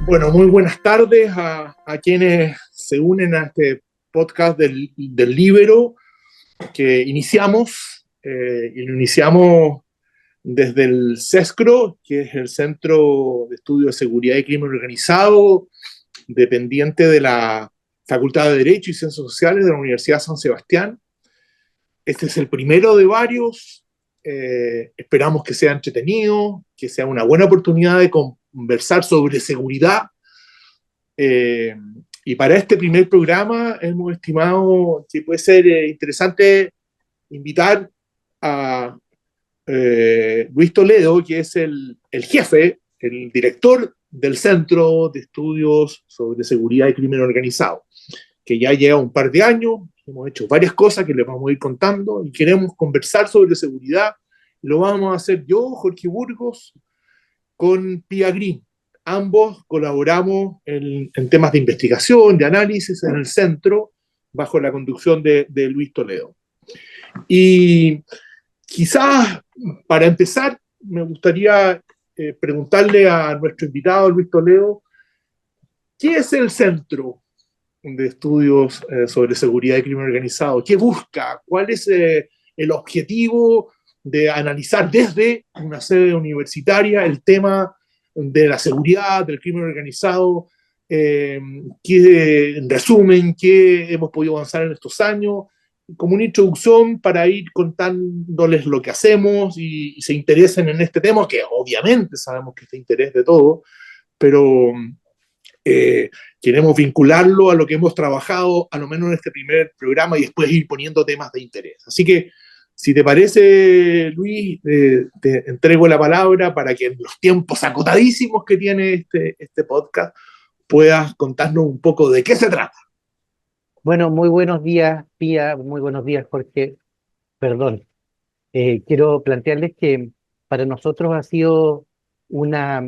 Bueno, muy buenas tardes a quienes se unen a este podcast del Líbero que iniciamos, y lo iniciamos desde el CESCRO, que es el Centro de Estudio de Seguridad y Crimen Organizado, dependiente de la Facultad de Derecho y Ciencias Sociales de la Universidad San Sebastián. Este es el primero de varios. Esperamos que sea entretenido, que sea una buena oportunidad de conversar sobre seguridad. Eh, y para este primer programa hemos estimado que puede ser interesante invitar a Luis Toledo, que es el jefe, el director del Centro de Estudios sobre Seguridad y Crimen Organizado, que ya lleva un par de años, hemos hecho varias cosas que les vamos a ir contando y queremos conversar sobre seguridad. Lo vamos a hacer yo, Jorge Burgos, con Pia Green. Ambos colaboramos en temas de investigación, de análisis en el centro, bajo la conducción de Luis Toledo. Y quizás, para empezar, me gustaría preguntarle a nuestro invitado, Luis Toledo, ¿qué es el Centro de Estudios sobre Seguridad y Crimen Organizado? ¿Qué busca? ¿Cuál es el objetivo de analizar desde una sede universitaria el tema de la seguridad, del crimen organizado? En resumen, ¿qué hemos podido avanzar en estos años? Como una introducción para ir contándoles lo que hacemos y se interesen en este tema, que obviamente sabemos que es de interés de todos, pero queremos vincularlo a lo que hemos trabajado, a lo menos en este primer programa, y después ir poniendo temas de interés. Así que, si te parece, Luis, te entrego la palabra para que en los tiempos acotadísimos que tiene este podcast puedas contarnos un poco de qué se trata. Bueno, muy buenos días, Pía, muy buenos días, Jorge. Perdón. Quiero plantearles que para nosotros ha sido una,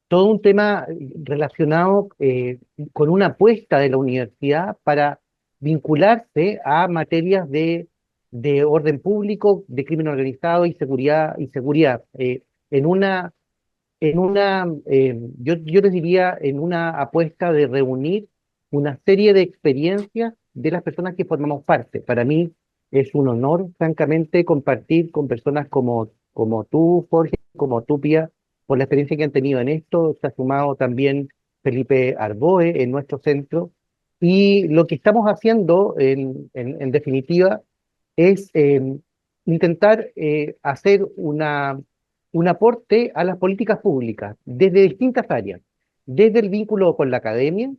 todo un tema relacionado con una apuesta de la universidad para vincularse a materias de orden público, de crimen organizado y seguridad. Yo les diría, en una apuesta de reunir una serie de experiencias de las personas que formamos parte. Para mí es un honor, francamente, compartir con personas como tú, Jorge, como tú, Pía, por la experiencia que han tenido en esto. Se ha sumado también Felipe Arboe en nuestro centro. Y lo que estamos haciendo, en definitiva, es intentar hacer un aporte a las políticas públicas desde distintas áreas, desde el vínculo con la academia,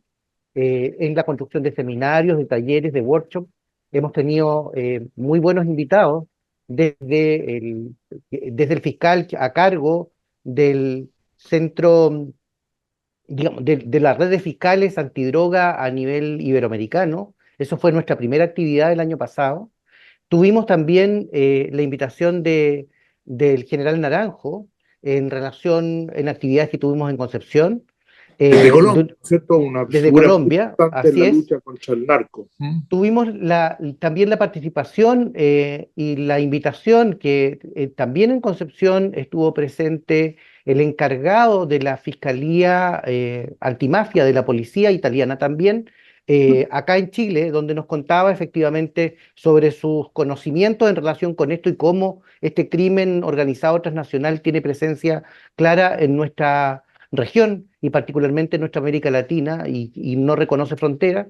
en la construcción de seminarios, de talleres, de workshops. Hemos tenido muy buenos invitados, desde el fiscal a cargo del centro, digamos, de la red de fiscales antidroga a nivel iberoamericano. Eso fue nuestra primera actividad el año pasado. Tuvimos también la invitación del general Naranjo en actividades que tuvimos en Concepción, Desde eh, Colombia, du- ¿cierto? Una desde figura muy Colombia, importante en así la es. lucha contra el narco. Tuvimos también la participación y la invitación que también en Concepción estuvo presente el encargado de la Fiscalía Antimafia de la Policía Italiana también, acá en Chile, donde nos contaba efectivamente sobre sus conocimientos en relación con esto y cómo este crimen organizado transnacional tiene presencia clara en nuestra región y particularmente en nuestra América Latina y no reconoce fronteras.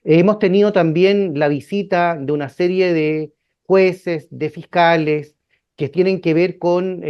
Hemos tenido también la visita de una serie de jueces, de fiscales, que tienen que ver con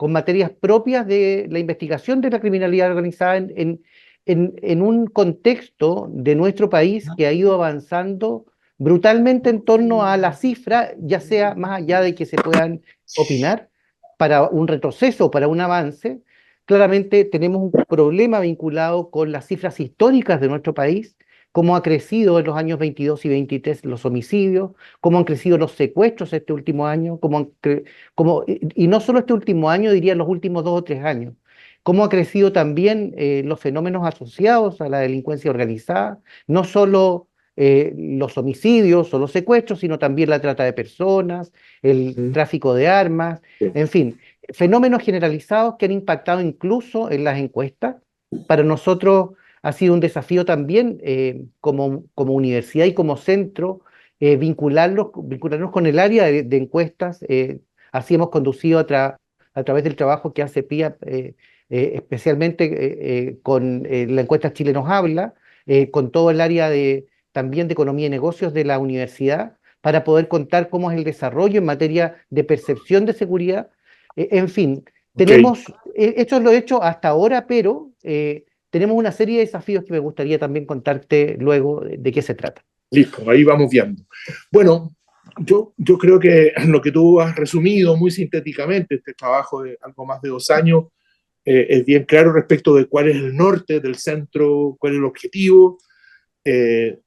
materias propias de la investigación de la criminalidad organizada en un contexto de nuestro país que ha ido avanzando brutalmente en torno a la cifra, ya sea más allá de que se puedan opinar, para un retroceso o para un avance. Claramente tenemos un problema vinculado con las cifras históricas de nuestro país, cómo ha crecido en los años 22 y 23 los homicidios, cómo han crecido los secuestros este último año, y no solo este último año, diría los últimos 2 o 3 años, cómo ha crecido también los fenómenos asociados a la delincuencia organizada, no solo los homicidios o los secuestros, sino también la trata de personas, el Mm. tráfico de armas, Sí. en fin, fenómenos generalizados que han impactado incluso en las encuestas. para nosotros ha sido un desafío también como universidad y como centro vincularnos con el área de encuestas. Así hemos conducido a través del trabajo que hace PIA, especialmente con la encuesta Chile nos habla, con todo el área también de economía y negocios de la universidad, para poder contar cómo es el desarrollo en materia de percepción de seguridad. En fin, Ok, esto es lo hecho hasta ahora, pero tenemos una serie de desafíos que me gustaría también contarte luego de qué se trata. listo, ahí vamos viendo. Bueno, yo creo que lo que tú has resumido muy sintéticamente, este trabajo de algo más de 2 años, es bien claro respecto de cuál es el norte del centro, cuál es el objetivo. Eh,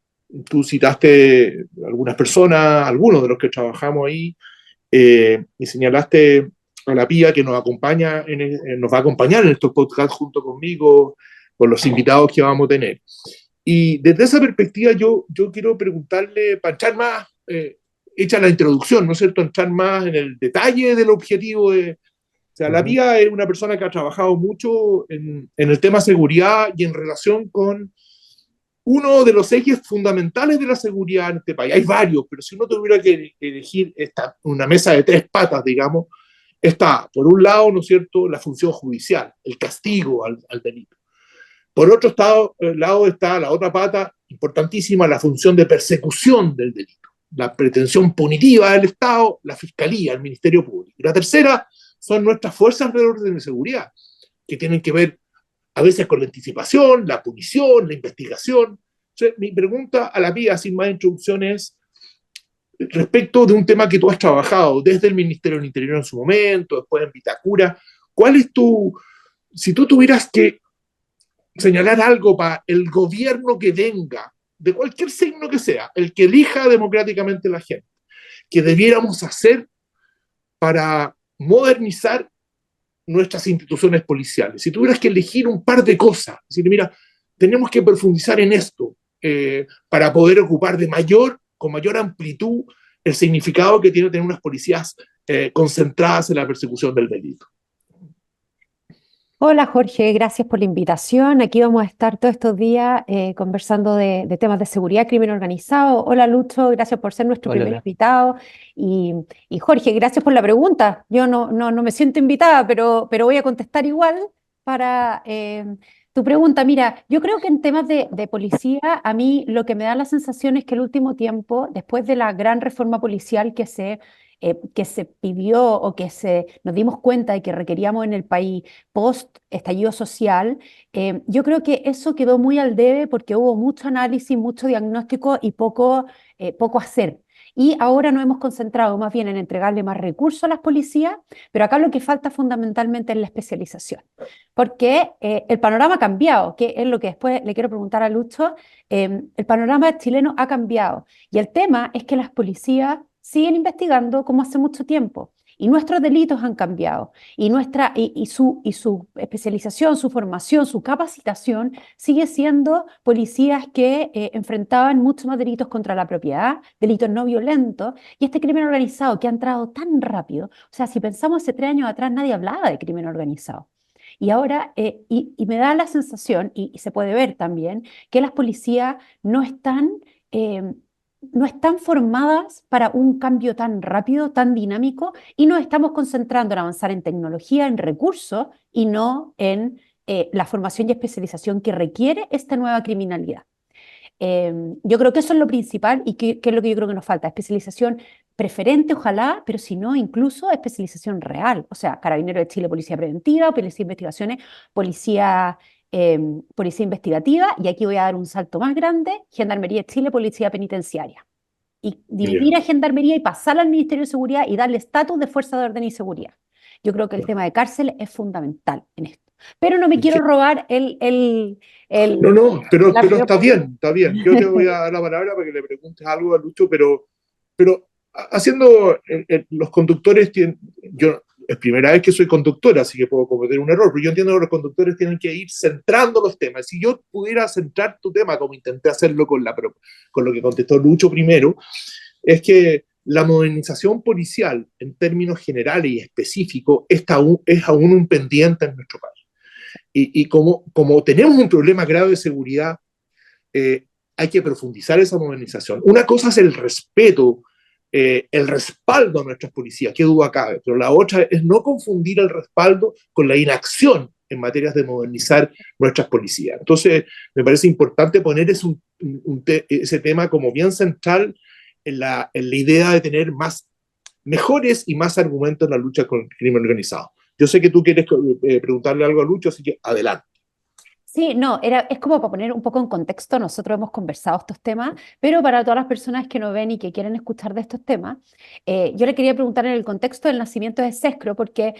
Tú citaste algunas personas, algunos de los que trabajamos ahí, y señalaste a la Pía que nos acompaña nos va a acompañar en estos podcasts junto conmigo, con los invitados que vamos a tener. Y desde esa perspectiva yo quiero preguntarle, para entrar más, hecha la introducción, ¿no es cierto?, entrar más en el detalle del objetivo de... O sea, la Ujú. Pía es una persona que ha trabajado mucho en el tema seguridad y en relación con uno de los ejes fundamentales de la seguridad en este país. Hay varios, pero si uno tuviera que elegir una mesa de 3 patas, digamos, está, por un lado, ¿no es cierto?, la función judicial, el castigo al delito. Por otro lado está la otra pata importantísima, la función de persecución del delito, la pretensión punitiva del Estado, la Fiscalía, el Ministerio Público. Y la tercera son nuestras fuerzas de orden de seguridad, que tienen que ver a veces con la anticipación, la punición, la investigación. Entonces, mi pregunta a la vía, sin más introducción, es respecto de un tema que tú has trabajado desde el Ministerio del Interior en su momento, después en Vitacura. ¿Cuál es si tú tuvieras que señalar algo para el gobierno que venga, de cualquier signo que sea, el que elija democráticamente la gente, que debiéramos hacer para modernizar nuestras instituciones policiales? Si tuvieras que elegir un par de cosas, decir, mira, tenemos que profundizar en esto para poder ocupar con mayor amplitud el significado que tiene tener unas policías concentradas en la persecución del delito. Hola Jorge, gracias por la invitación. Aquí vamos a estar todos estos días conversando de temas de seguridad, crimen organizado. Hola Lucho, gracias por ser nuestro Hola, primer hola. invitado. Y Jorge, gracias por la pregunta. Yo no me siento invitada, pero voy a contestar igual para tu pregunta. Mira, yo creo que en temas de policía, a mí lo que me da la sensación es que el último tiempo, después de la gran reforma policial que se pidió o nos dimos cuenta de que requeríamos en el país post estallido social, yo creo que eso quedó muy al debe porque hubo mucho análisis, mucho diagnóstico y poco hacer. Y ahora nos hemos concentrado más bien en entregarle más recursos a las policías, pero acá lo que falta fundamentalmente es la especialización, porque el panorama ha cambiado, que es lo que después le quiero preguntar a Lucho. El panorama chileno ha cambiado y el tema es que las policías siguen investigando como hace mucho tiempo y nuestros delitos han cambiado y su especialización, su formación, su capacitación sigue siendo policías que enfrentaban muchos más delitos contra la propiedad, delitos no violentos, y este crimen organizado que ha entrado tan rápido. O sea, si pensamos hace 3 años atrás, nadie hablaba de crimen organizado. Y ahora, y me da la sensación, y se puede ver también, que las policías eh, no están formadas para un cambio tan rápido, tan dinámico, y nos estamos concentrando en avanzar en tecnología, en recursos, y no en la formación y especialización que requiere esta nueva criminalidad. Yo creo que eso es lo principal y que es lo que yo creo que nos falta, especialización preferente, ojalá, pero si no, incluso especialización real, o sea, Carabineros de Chile, Policía Preventiva, Policía de Investigaciones, Policía, Policía Investigativa, y aquí voy a dar un salto más grande, Gendarmería de Chile, Policía Penitenciaria. Y dividir Yeah. a Gendarmería y pasarla al Ministerio de Seguridad y darle estatus de Fuerza de Orden y Seguridad. Yo creo que el tema de cárcel es fundamental en esto. Pero no me quiero robar No, no, pero la... está bien, está bien. Yo te voy a dar la palabra para que le preguntes algo a Lucho, pero haciendo, los conductores tienen, yo es primera vez que soy conductor, así que puedo cometer un error, pero yo entiendo que los conductores tienen que ir centrando los temas. Si yo pudiera centrar tu tema, como intenté hacerlo con lo que contestó Lucho primero, es que la modernización policial, en términos generales y específicos, es aún un pendiente en nuestro país. Y como tenemos un problema grave de seguridad, hay que profundizar esa modernización. Una cosa es el respeto, el respaldo a nuestras policías, qué duda cabe, pero la otra es no confundir el respaldo con la inacción en materias de modernizar nuestras policías. Entonces, me parece importante poner ese tema como bien central en la idea de tener mejores y más argumentos en la lucha con el crimen organizado. Yo sé que tú quieres preguntarle algo a Lucho, así que adelante. Sí, no, es como para poner un poco en contexto, nosotros hemos conversado estos temas, pero para todas las personas que no ven y que quieren escuchar de estos temas, yo le quería preguntar en el contexto del nacimiento de SESCRO, porque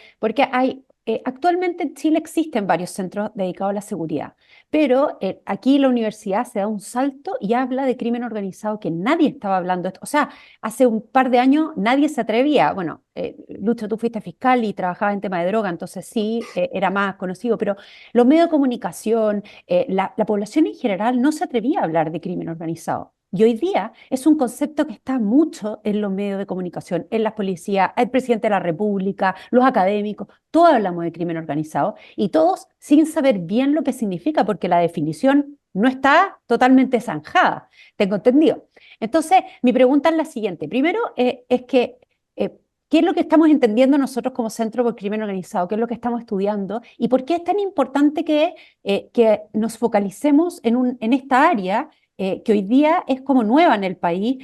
actualmente en Chile existen varios centros dedicados a la seguridad, pero aquí la universidad se da un salto y habla de crimen organizado que nadie estaba hablando. O sea, hace un par de años nadie se atrevía, bueno, Lucho, tú fuiste fiscal y trabajabas en tema de droga, entonces sí, era más conocido, pero los medios de comunicación, la población en general no se atrevía a hablar de crimen organizado. Y hoy día es un concepto que está mucho en los medios de comunicación, en las policías, el presidente de la República, los académicos, todos hablamos de crimen organizado y todos sin saber bien lo que significa, porque la definición no está totalmente zanjada, tengo entendido. Entonces, mi pregunta es la siguiente. Primero, es que eh, ¿qué es lo que estamos entendiendo nosotros como Centro por Crimen Organizado? ¿Qué es lo que estamos estudiando? ¿Y por qué es tan importante que nos focalicemos en esta área que hoy día es como nueva en el país,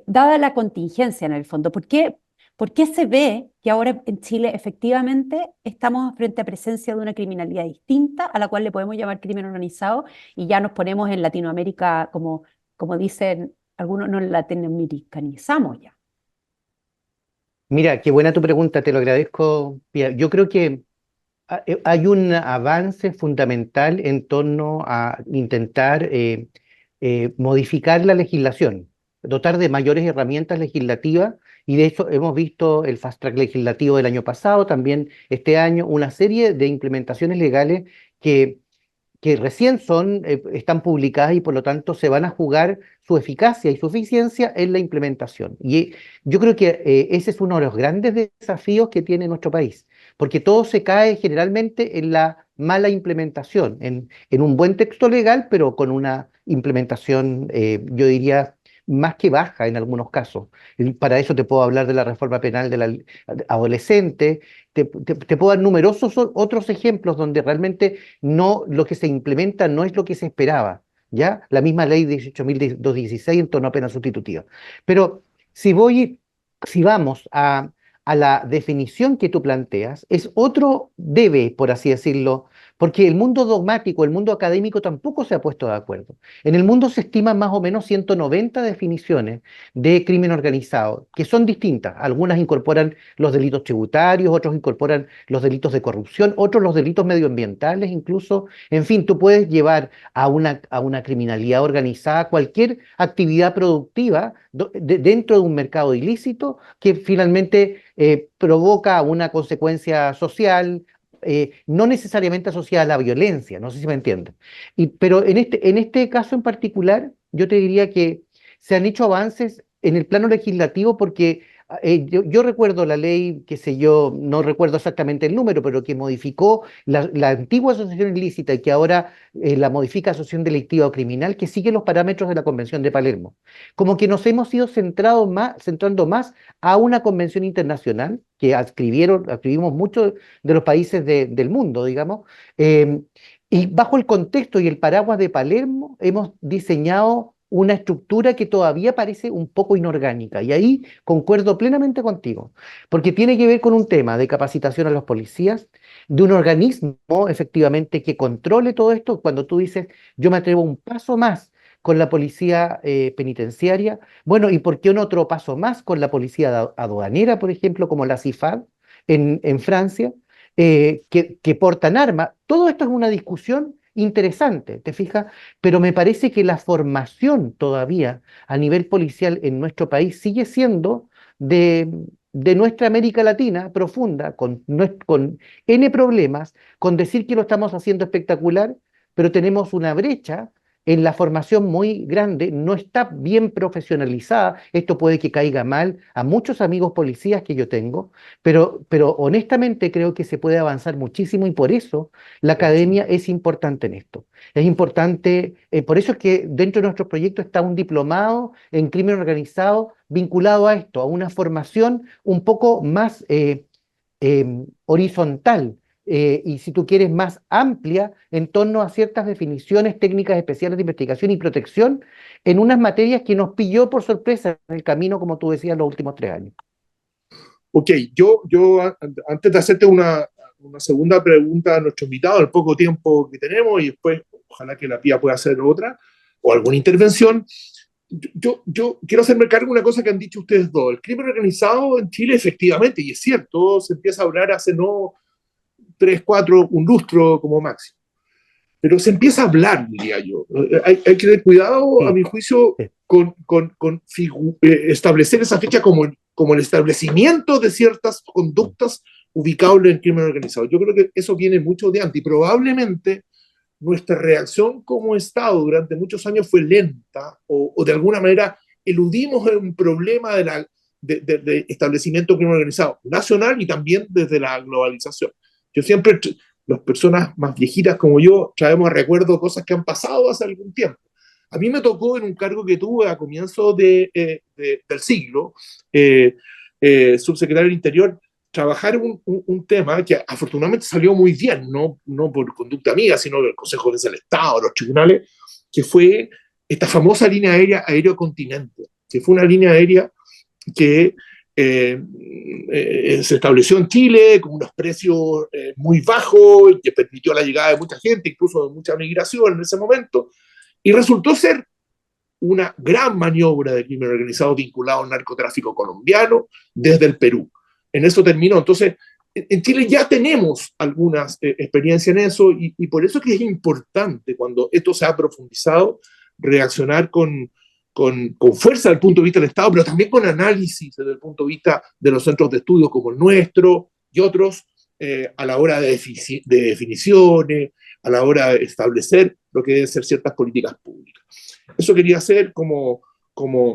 dada la contingencia en el fondo? ¿Por qué se ve que ahora en Chile efectivamente estamos frente a presencia de una criminalidad distinta a la cual le podemos llamar crimen organizado y ya nos ponemos en Latinoamérica, como dicen algunos, nos latinoamericanizamos ya? Mira, qué buena tu pregunta, te lo agradezco, Pia. Yo creo que hay un avance fundamental en torno a intentar modificar la legislación, dotar de mayores herramientas legislativas, y de hecho hemos visto el fast track legislativo del año pasado, también este año, una serie de implementaciones legales que recién están publicadas y por lo tanto se van a jugar su eficacia y su eficiencia en la implementación. Y yo creo que ese es uno de los grandes desafíos que tiene nuestro país, porque todo se cae generalmente en la mala implementación, en un buen texto legal, pero con una implementación, yo diría, más que baja en algunos casos. Y para eso te puedo hablar de la reforma penal de la adolescente, te puedo dar numerosos otros ejemplos donde realmente no, lo que se implementa no es lo que se esperaba, ¿ya? La misma ley 18.216 en torno a pena sustitutiva. Pero si voy, si vamos a la definición que tú planteas, es otro debe, por así decirlo, porque el mundo dogmático, el mundo académico tampoco se ha puesto de acuerdo. En el mundo se estiman más o menos 190 definiciones de crimen organizado, que son distintas. Algunas incorporan los delitos tributarios, otros incorporan los delitos de corrupción, otros los delitos medioambientales incluso. En fin, tú puedes llevar a una criminalidad organizada cualquier actividad productiva dentro de un mercado ilícito que finalmente provoca una consecuencia social, no necesariamente asociada a la violencia, no sé si me entiendes. Pero en este caso en particular, yo te diría que se han hecho avances en el plano legislativo porque yo recuerdo la ley, qué sé yo, no recuerdo exactamente el número, pero que modificó la antigua asociación ilícita y que ahora la modifica asociación delictiva o criminal, que sigue los parámetros de la Convención de Palermo. Como que nos hemos ido centrando más a una convención internacional que escribimos muchos de los países del mundo, digamos, eh, y bajo el contexto y el paraguas de Palermo hemos diseñado una estructura que todavía parece un poco inorgánica. Y ahí concuerdo plenamente contigo, porque tiene que ver con un tema de capacitación a los policías, de un organismo efectivamente que controle todo esto. Cuando tú dices, yo me atrevo un paso más con la policía penitenciaria, bueno, ¿y por qué no otro paso más con la policía aduanera, por ejemplo, como la CIFAD en Francia, que portan armas? Todo esto es una discusión interesante, ¿te fijas? Pero me parece que la formación todavía a nivel policial en nuestro país sigue siendo de, de nuestra América Latina profunda, con N problemas, con decir que lo estamos haciendo espectacular, pero tenemos una brecha en la formación muy grande, no está bien profesionalizada. Esto puede que caiga mal a muchos amigos policías que yo tengo, pero honestamente creo que se puede avanzar muchísimo y por eso la academia es importante en esto. Es importante, por eso es que dentro de nuestro proyecto está un diplomado en crimen organizado vinculado a esto, a una formación un poco más horizontal y si tú quieres más amplia en torno a ciertas definiciones técnicas especiales de investigación y protección en unas materias que nos pilló por sorpresa en el camino, como tú decías, los últimos 3 años. Ok, antes de hacerte una segunda pregunta a nuestro invitado, el poco tiempo que tenemos, y después ojalá que la Pía pueda hacer otra o alguna intervención, yo quiero hacerme cargo de una cosa que han dicho ustedes dos. El crimen organizado en Chile, efectivamente, y es cierto, se empieza a hablar hace no 3, 4, un lustro como máximo. Pero se empieza a hablar, diría yo. Hay que tener cuidado, a mi juicio, con establecer esa fecha como el establecimiento de ciertas conductas ubicables en el crimen organizado. Yo creo que eso viene mucho de antes y probablemente nuestra reacción como Estado durante muchos años fue lenta o de alguna manera eludimos un problema de establecimiento del crimen organizado nacional y también desde la globalización. Yo siempre, las personas más viejitas como yo, traemos a recuerdo cosas que han pasado hace algún tiempo. A mí me tocó en un cargo que tuve a comienzos del siglo, subsecretario del Interior, trabajar un tema que afortunadamente salió muy bien, no por conducta mía, sino del Consejo del Estado, los tribunales, que fue esta famosa línea aérea Aerocontinente, que fue una línea aérea que se estableció en Chile con unos precios muy bajos, que permitió la llegada de mucha gente, incluso de mucha migración en ese momento, y resultó ser una gran maniobra de crimen organizado vinculado al narcotráfico colombiano desde el Perú. En eso terminó. Entonces, en Chile ya tenemos algunas experiencias en eso y por eso que es importante cuando esto se ha profundizado reaccionar con fuerza desde el punto de vista del Estado, pero también con análisis desde el punto de vista de los centros de estudio como el nuestro y otros a la hora de definiciones, a la hora de establecer lo que deben ser ciertas políticas públicas. Eso quería hacer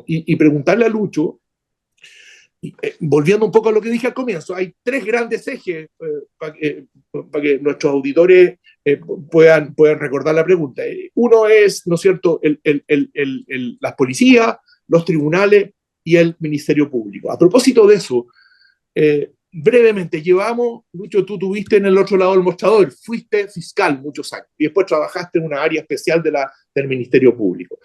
y preguntarle a Lucho, volviendo un poco a lo que dije al comienzo, hay 3 grandes ejes para que nuestros auditores puedan recordar la pregunta. Uno es, ¿no es cierto?, las policías, los tribunales y el Ministerio Público. A propósito de eso, brevemente, Lucho, tú tuviste en el otro lado del mostrador, fuiste fiscal muchos años y después trabajaste en una área especial del Ministerio Público.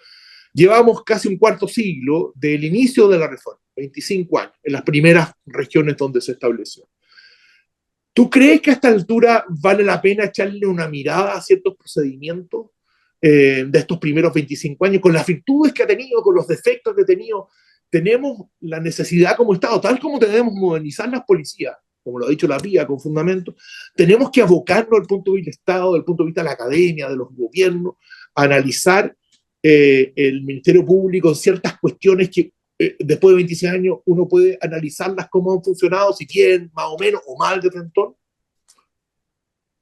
Llevamos casi un cuarto siglo del inicio de la reforma, 25 años, en las primeras regiones donde se estableció. ¿Tú crees que a esta altura vale la pena echarle una mirada a ciertos procedimientos de estos primeros 25 años, con las virtudes que ha tenido, con los defectos que ha tenido? Tenemos la necesidad como Estado, tal como tenemos modernizar las policías, como lo ha dicho la Pía con fundamento, tenemos que abocarnos desde el punto de vista del Estado, desde el punto de vista de la academia, de los gobiernos, a analizar el Ministerio Público en ciertas cuestiones que después de 26 años uno puede analizarlas cómo han funcionado, si bien, más o menos, o mal de frente.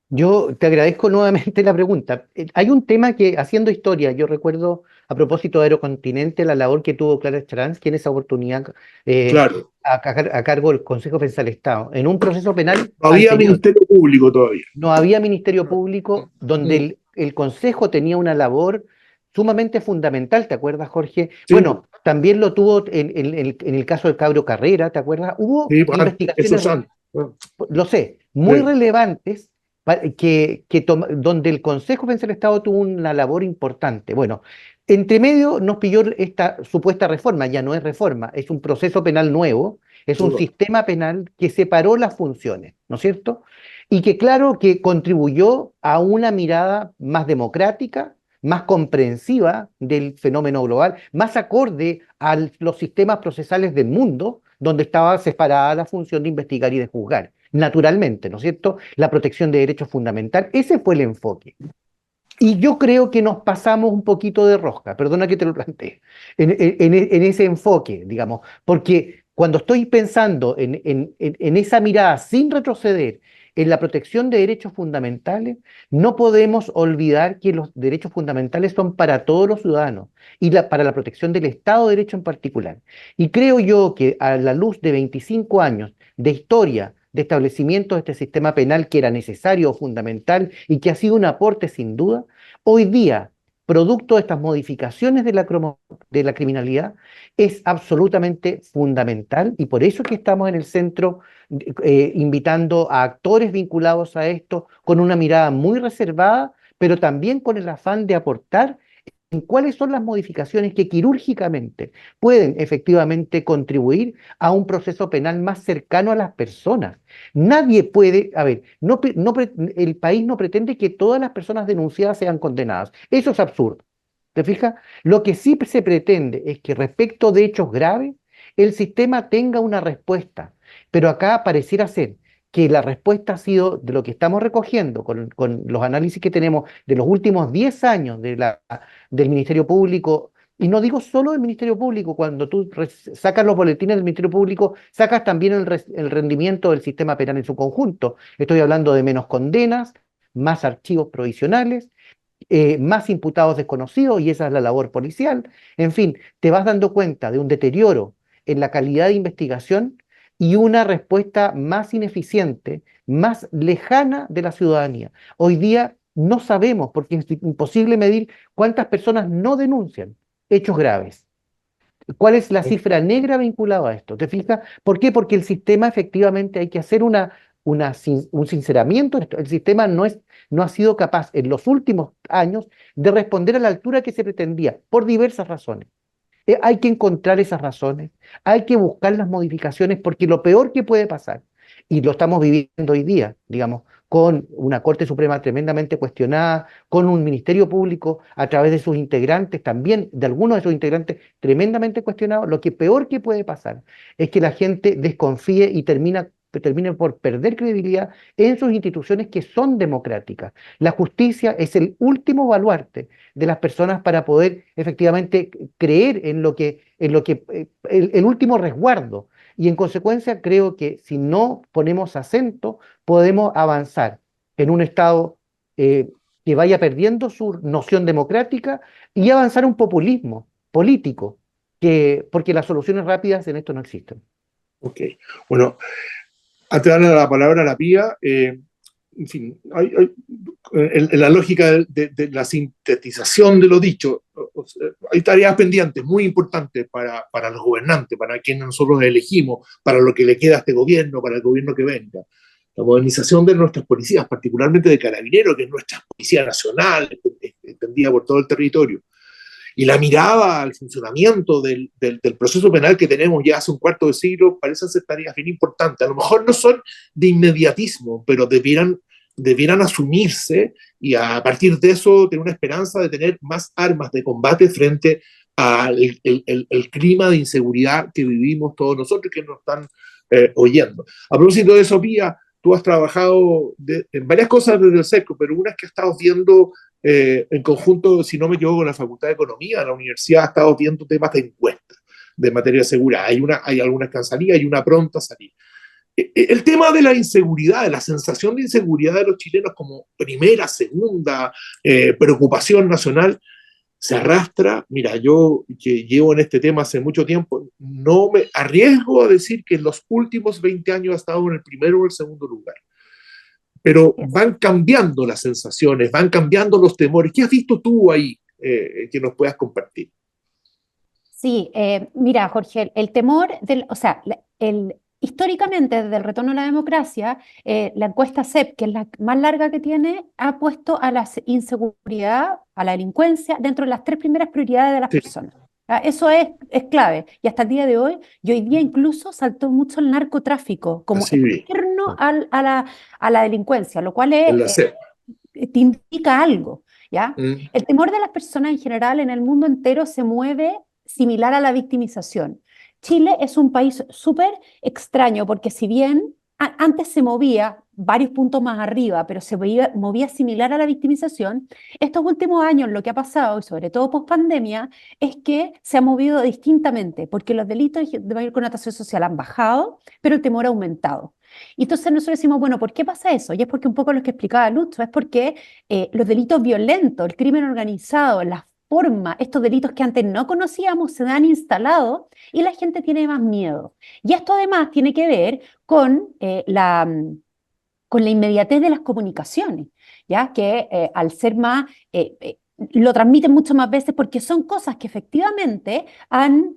Yo te agradezco nuevamente la pregunta. Hay un tema que, haciendo historia, yo recuerdo a propósito de Aerocontinente, la labor que tuvo Clara Stranz, que en esa oportunidad Claro, a cargo del Consejo de Defensa del Estado, en un proceso penal no había anterior. Ministerio Público todavía. No había Ministerio Público donde el Consejo tenía una labor sumamente fundamental, ¿te acuerdas, Jorge? Sí, Bueno, también lo tuvo en el caso del Cabro Carrera, ¿te acuerdas? Hubo sí, eso investigaciones, es lo sé, muy sí. relevantes donde el Consejo de Defensa del Estado tuvo una labor importante. Bueno, entre medio nos pilló esta supuesta reforma, ya no es reforma, es un proceso penal nuevo, es un sistema penal que separó las funciones, ¿no es cierto? Y que claro que contribuyó a una mirada más democrática, más comprensiva del fenómeno global, más acorde a los sistemas procesales del mundo, donde estaba separada la función de investigar y de juzgar. Naturalmente, ¿no es cierto? La protección de derechos fundamentales, ese fue el enfoque. Y yo creo que nos pasamos un poquito de rosca, perdona que te lo plantee, en ese enfoque, digamos, porque cuando estoy pensando en esa mirada sin retroceder en la protección de derechos fundamentales, no podemos olvidar que los derechos fundamentales son para todos los ciudadanos y para la protección del Estado de Derecho en particular. Y creo yo que a la luz de 25 años de historia, de establecimiento de este sistema penal que era necesario o fundamental y que ha sido un aporte sin duda, hoy día, producto de estas modificaciones de la criminalidad, es absolutamente fundamental y por eso es que estamos en el centro invitando a actores vinculados a esto con una mirada muy reservada, pero también con el afán de aportar en cuáles son las modificaciones que quirúrgicamente pueden efectivamente contribuir a un proceso penal más cercano a las personas. Nadie puede, a ver, el país no pretende que todas las personas denunciadas sean condenadas. Eso es absurdo. ¿Te fijas? Lo que sí se pretende es que respecto de hechos graves, el sistema tenga una respuesta. Pero acá pareciera ser que la respuesta ha sido de lo que estamos recogiendo con los análisis que tenemos de los últimos 10 años del Ministerio Público, y no digo solo del Ministerio Público, cuando tú sacas los boletines del Ministerio Público, sacas también el rendimiento del sistema penal en su conjunto. Estoy hablando de menos condenas, más archivos provisionales, más imputados desconocidos, y esa es la labor policial. En fin, te vas dando cuenta de un deterioro en la calidad de investigación y una respuesta más ineficiente, más lejana de la ciudadanía. Hoy día no sabemos, porque es imposible medir cuántas personas no denuncian hechos graves. ¿Cuál es la cifra negra vinculada a esto? ¿Te fijas? ¿Por qué? Porque el sistema efectivamente hay que hacer un sinceramiento. El sistema no ha sido capaz en los últimos años de responder a la altura que se pretendía, por diversas razones. Hay que encontrar esas razones, hay que buscar las modificaciones, porque lo peor que puede pasar, y lo estamos viviendo hoy día, digamos, con una Corte Suprema tremendamente cuestionada, con un Ministerio Público a través de sus integrantes, también de algunos de sus integrantes tremendamente cuestionados, lo que peor que puede pasar es que la gente desconfíe y termine por perder credibilidad en sus instituciones que son democráticas. La justicia es el último baluarte de las personas para poder efectivamente creer el último resguardo. Y en consecuencia creo que si no ponemos acento, podemos avanzar en un Estado que vaya perdiendo su noción democrática y avanzar un populismo político, porque las soluciones rápidas en esto no existen. Ok, bueno, antes de darle la palabra a la Pía, en fin, en la lógica de la sintetización de lo dicho, hay tareas pendientes muy importantes para los gobernantes, para quienes nosotros elegimos, para lo que le queda a este gobierno, para el gobierno que venga. La modernización de nuestras policías, particularmente de Carabineros, que es nuestra policía nacional, extendida por todo el territorio, y la mirada al funcionamiento del proceso penal que tenemos ya hace un cuarto de siglo parecen ser tareas bien importantes. A lo mejor no son de inmediatismo, pero debieran asumirse y a partir de eso tener una esperanza de tener más armas de combate frente al el clima de inseguridad que vivimos todos nosotros que nos están oyendo. A propósito de eso, Pía, tú has trabajado en varias cosas desde el SECO, pero una es que has estado viendo en conjunto, si no me equivoco, con la Facultad de Economía, la universidad ha estado viendo temas de encuestas de materia de seguridad. Hay algunas que han salido, hay una pronta a salir. El tema de la inseguridad, de la sensación de inseguridad de los chilenos como primera, segunda preocupación nacional, se arrastra. Mira, yo que llevo en este tema hace mucho tiempo, no me arriesgo a decir que en los últimos 20 años ha estado en el primero o el segundo lugar. Pero van cambiando las sensaciones, van cambiando los temores. ¿Qué has visto tú ahí que nos puedas compartir? Sí, mira, Jorge, el temor o sea, históricamente desde el retorno a la democracia, la encuesta CEP, que es la más larga que tiene, ha puesto a la inseguridad, a la delincuencia, dentro de las 3 primeras prioridades de las personas. Eso es clave. Y hasta el día de hoy, y hoy día incluso saltó mucho el narcotráfico como externo a la delincuencia, lo cual te indica algo, ¿ya? El temor de las personas en general en el mundo entero se mueve similar a la victimización. Chile es un país súper extraño porque si bien antes se movía varios puntos más arriba, pero se movía similar a la victimización, estos últimos años lo que ha pasado, y sobre todo post pandemia, es que se ha movido distintamente, porque los delitos de mayor connotación social han bajado, pero el temor ha aumentado. Y entonces nosotros decimos, bueno, ¿por qué pasa eso? Y es porque un poco lo que explicaba Lucho, es porque los delitos violentos, el crimen organizado, la forma, estos delitos que antes no conocíamos se han instalado y la gente tiene más miedo. Y esto además tiene que ver con la inmediatez de las comunicaciones, ¿ya? Que al ser más, lo transmiten mucho más veces porque son cosas que efectivamente antes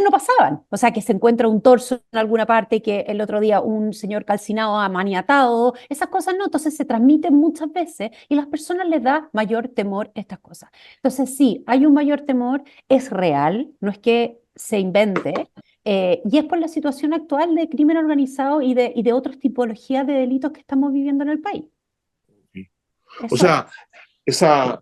no pasaban. O sea, que se encuentra un torso en alguna parte, que el otro día un señor calcinado ha maniatado, esas cosas no, entonces se transmiten muchas veces y a las personas les da mayor temor estas cosas. Entonces sí, hay un mayor temor, es real, no es que se invente, y es por la situación actual de crimen organizado y de otras tipologías de delitos que estamos viviendo en el país. O Eso es. sea,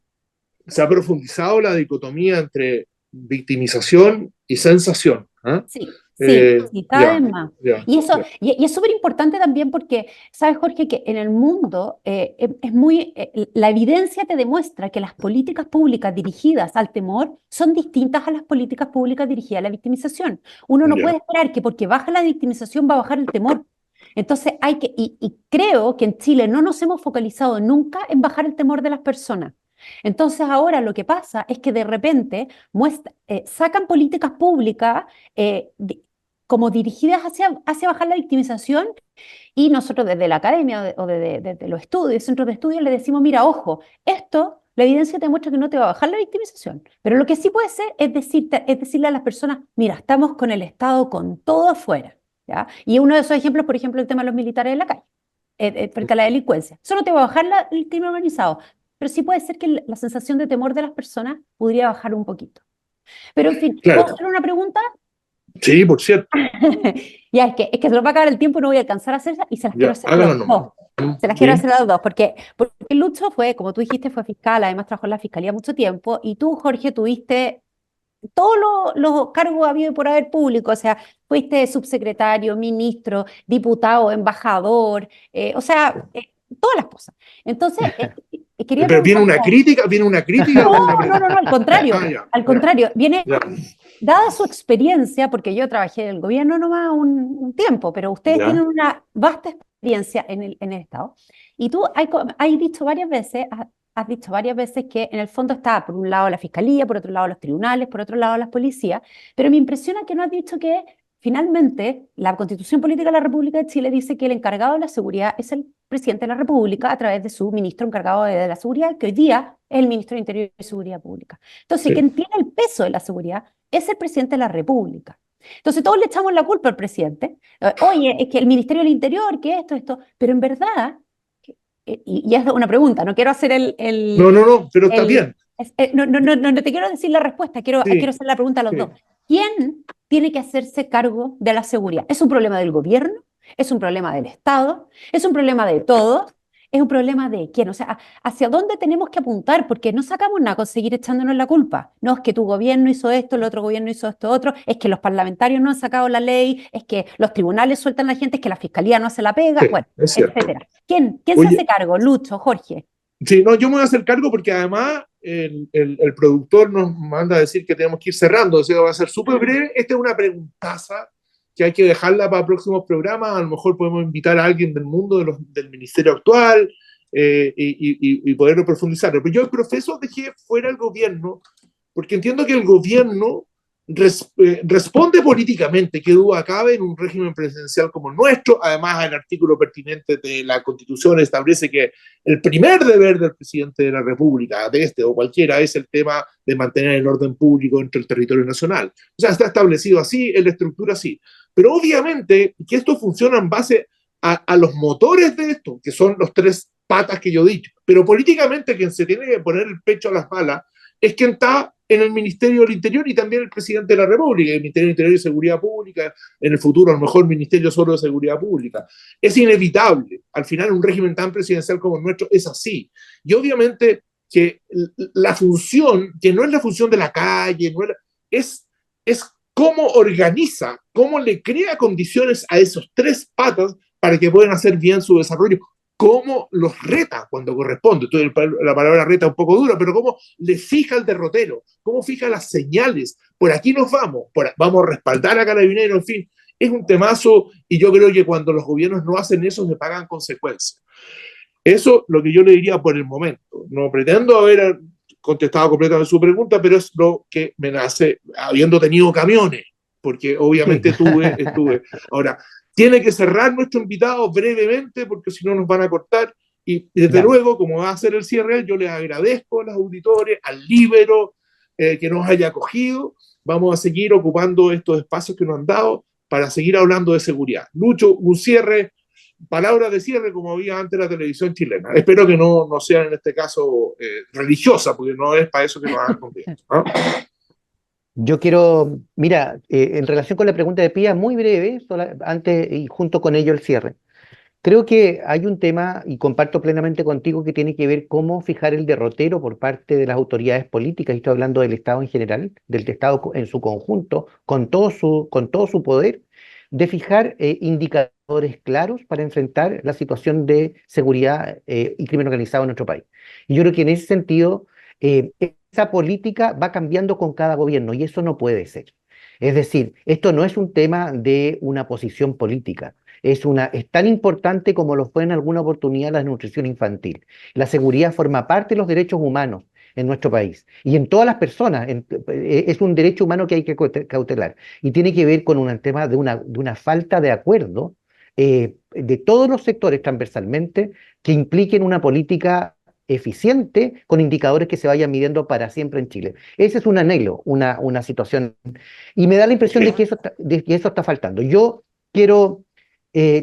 se ha profundizado la dicotomía entre victimización y sensación. ¿Ah? Sí, sí, sí, cada Ya, vez más. ya, Y eso, ya. y es súper importante también porque, sabes, Jorge, que en el mundo es muy, la evidencia te demuestra que las políticas públicas dirigidas al temor son distintas a las políticas públicas dirigidas a la victimización. Uno no puede Ya. esperar que porque baja la victimización va a bajar el temor. Entonces y creo que en Chile no nos hemos focalizado nunca en bajar el temor de las personas. Entonces ahora lo que pasa es que de repente sacan políticas públicas como dirigidas hacia bajar la victimización y nosotros desde la academia desde los estudios, centros de estudios, le decimos, mira, ojo, esto, la evidencia te demuestra que no te va a bajar la victimización, pero lo que sí puede ser es decirle a las personas, mira, estamos con el Estado con todo afuera, ¿ya? Y uno de esos ejemplos, por ejemplo, el tema de los militares en la calle, frente a la delincuencia. Eso no te va a bajar el crimen organizado, pero sí puede ser que la sensación de temor de las personas podría bajar un poquito. Pero en fin, ¿puedo Claro. hacer una pregunta? Sí, por cierto. Ya, es que se nos va a acabar el tiempo y no voy a alcanzar a hacerlas y se las quiero Ya, hacer a hágalo los nomás. dos. Se las quiero Sí, hacer a los dos, porque Lucho fue, como tú dijiste, fue fiscal, además trabajó en la fiscalía mucho tiempo, y tú, Jorge, tuviste todos los cargos habido y por haber público, o sea, fuiste subsecretario, ministro, diputado, embajador, o sea, todas las cosas. Entonces, quería pero preguntar, viene una crítica o no, una no, no, no, Ah, ya, al ya, contrario, viene ya, dada su experiencia, porque yo trabajé en el gobierno nomás un tiempo, pero ustedes ya. tienen una vasta experiencia en el Estado, y tú has dicho varias veces, has dicho varias veces que en el fondo está por un lado la Fiscalía, por otro lado los tribunales, por otro lado las policías, pero me impresiona que no has dicho que finalmente la Constitución Política de la República de Chile dice que el encargado de la seguridad es el presidente de la República a través de su ministro encargado de la seguridad, que hoy día es el ministro de Interior y Seguridad Pública. Entonces, Sí. quien tiene el peso de la seguridad es el presidente de la República. Entonces todos le echamos la culpa al presidente. Oye, es que el Ministerio del Interior, que esto, pero en verdad, y es una pregunta, no quiero hacer No, no, no, pero está el- bien. no, no, no, no te quiero decir la respuesta, quiero Sí, hacer la pregunta a los dos. sí. ¿Quién tiene que hacerse cargo de la seguridad? ¿Es un problema del gobierno? ¿Es un problema del Estado? ¿Es un problema de todos? ¿Es un problema de quién? O sea, ¿hacia dónde tenemos que apuntar? Porque no sacamos nada con seguir echándonos la culpa. No es que tu gobierno hizo esto, el otro gobierno hizo esto otro, es que los parlamentarios no han sacado la ley, es que los tribunales sueltan a la gente, es que la fiscalía no hace la pega, Sí, bueno, es cierto. etcétera. ¿Quién se hace Oye, cargo? Lucho, Jorge. sí, no, yo me voy a hacer cargo porque además el productor nos manda a decir que tenemos que ir cerrando, o sea, va a ser súper breve. Esta es una preguntaza que hay que dejarla para próximos programas. A lo mejor podemos invitar a alguien del mundo del ministerio actual y poderlo profundizar. Pero yo el profesor dejé fuera el gobierno porque entiendo que el gobierno responde políticamente, que duda cabe en un régimen presidencial como el nuestro. Además, el artículo pertinente de la Constitución establece que el primer deber del presidente de la República, de este o cualquiera, es el tema de mantener el orden público entre el territorio nacional. O sea, está establecido así, en la estructura así. Pero obviamente que esto funciona en base a los motores de esto, que son los tres patas que yo he dicho. Pero políticamente quien se tiene que poner el pecho a las balas es quien está en el Ministerio del Interior y también el presidente de la República, el Ministerio del Interior y Seguridad Pública, en el futuro a lo mejor Ministerio solo de Seguridad Pública. Es inevitable. Al final un régimen tan presidencial como el nuestro es así. Y obviamente que la función, que no es la función de la calle, no es cómo organiza, cómo le crea condiciones a esos tres patas para que puedan hacer bien su desarrollo, cómo los reta cuando corresponde. Entonces, la palabra reta es un poco dura, pero cómo le fija el derrotero, cómo fija las señales. Por aquí nos vamos, vamos a respaldar a Carabineros, en fin. es un temazo y yo creo que cuando los gobiernos no hacen eso se pagan consecuencias. Eso es lo que yo le diría por el momento. No pretendo haber contestado completamente su pregunta, pero es lo que me nace habiendo tenido camiones, porque obviamente estuve. Ahora, tiene que cerrar nuestro invitado brevemente, porque si no nos van a cortar. Y desde luego, como va a ser el cierre, yo les agradezco a los auditores, al Líbero, que nos haya acogido. Vamos a seguir ocupando estos espacios que nos han dado para seguir hablando de seguridad. Lucho, un cierre, palabras de cierre como había antes la televisión chilena. Espero que no sean en este caso religiosa, porque no es para eso que nos han convido, ¿no? Yo quiero, mira, en relación con la pregunta de Pía, muy breve, antes y junto con ello el cierre. Creo que hay un tema, y comparto plenamente contigo, que tiene que ver cómo fijar el derrotero por parte de las autoridades políticas, y estoy hablando del Estado en general, del Estado en su conjunto, con todo su poder, de fijar indicadores claros para enfrentar la situación de seguridad y crimen organizado en nuestro país. Y yo creo que en ese sentido, esa política va cambiando con cada gobierno, y eso no puede ser. Es decir, esto no es un tema de una posición política. Es tan importante como lo fue en alguna oportunidad la nutrición infantil. La seguridad forma parte de los derechos humanos en nuestro país y en todas las personas. Es un derecho humano que hay que cautelar y tiene que ver con un tema de una falta de acuerdo de todos los sectores transversalmente que impliquen una política eficiente con indicadores que se vayan midiendo para siempre en Chile. Ese es un anhelo, una situación. Y me da la impresión de que eso está faltando. Yo quiero...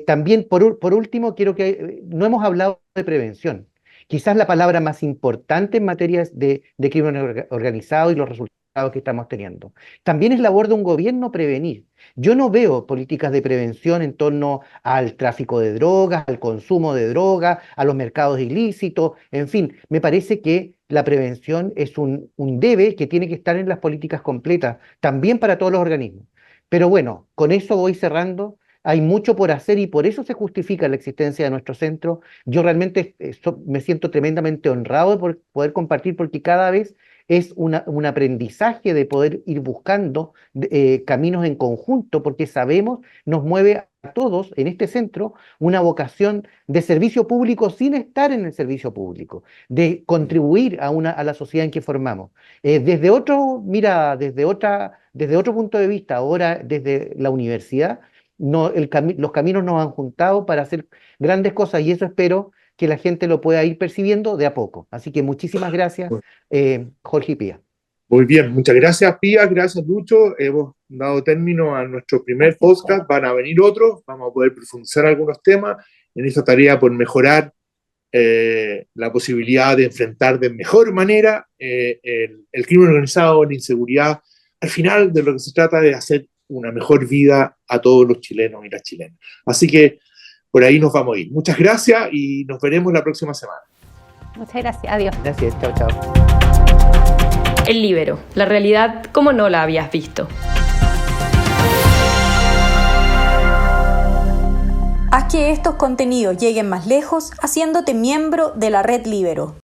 también, por último, quiero que no hemos hablado de prevención. Quizás la palabra más importante en materia de crimen organizado y los resultados que estamos teniendo. También es labor de un gobierno prevenir. Yo no veo políticas de prevención en torno al tráfico de drogas, al consumo de drogas, a los mercados ilícitos, en fin, me parece que la prevención es un debe que tiene que estar en las políticas completas, también para todos los organismos. Pero bueno, con eso voy cerrando. Hay mucho por hacer y por eso se justifica la existencia de nuestro centro. Yo realmente me siento tremendamente honrado por poder compartir, porque cada vez es un aprendizaje de poder ir buscando caminos en conjunto, porque sabemos, nos mueve a todos en este centro una vocación de servicio público sin estar en el servicio público, de contribuir a la sociedad en que formamos. Desde otro punto de vista, ahora desde la universidad, no, los caminos nos han juntado para hacer grandes cosas y eso espero que la gente lo pueda ir percibiendo de a poco. Así que muchísimas gracias, Jorge y Pía. Muy bien, muchas gracias, Pía, gracias, Lucho. Hemos dado término a nuestro primer podcast, van a venir otros, vamos a poder profundizar algunos temas en esta tarea por mejorar la posibilidad de enfrentar de mejor manera el crimen organizado, la inseguridad. Al final, de lo que se trata de hacer una mejor vida a todos los chilenos y las chilenas. Así que por ahí nos vamos a ir. Muchas gracias y nos veremos la próxima semana. Muchas gracias. Adiós. Gracias. Chao, chao. El Líbero, la realidad como no la habías visto. Haz que estos contenidos lleguen más lejos haciéndote miembro de la Red Líbero.